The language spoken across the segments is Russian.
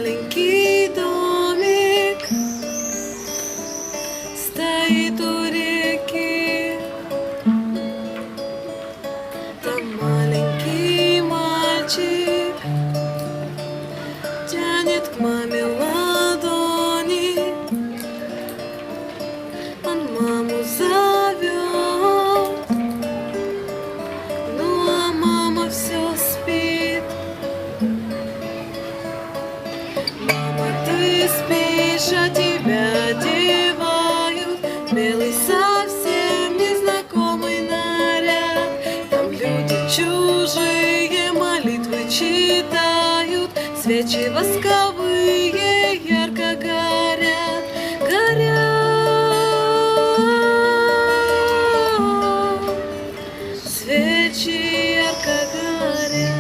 маленький домик стоит у реки. Там маленький мальчик тянет к маме ладони. Он маму зовет, ну а мама все спит. Мама, ты спишь, а тебя одевают белый совсем незнакомый наряд. Там люди чужие молитвы читают, свечи восковые ярко горят, горят, свечи ярко горят.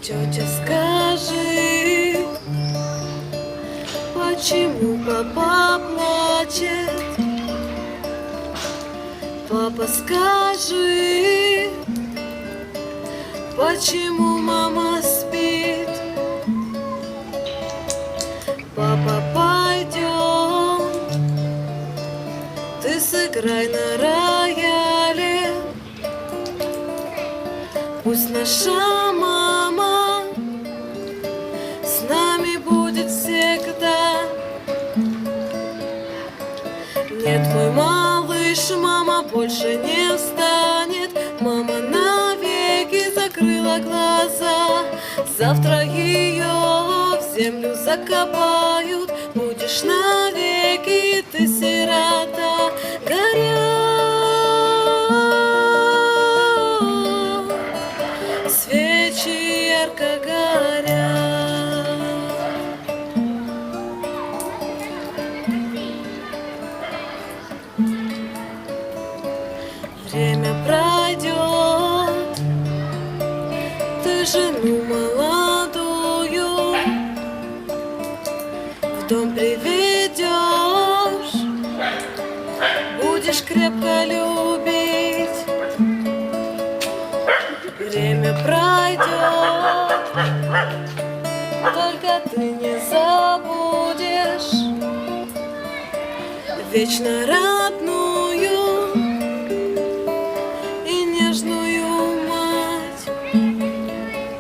Тетя, скажи, почему папа плачет? Папа, скажи, почему мама спит? Папа, пойдем, ты сыграй на рояле. Пусть наша мама с нами будет всегда. Нет, мой малыш, мама больше не встанет. Мама навеки закрыла глаза. Завтра ее в землю закопают. Будешь навеки ты сирота. Горят, свечи ярко горят. Время пройдет, ты жену молодую в дом приведешь, будешь крепко любить. Время пройдет, только ты не забудешь вечно родную и нежную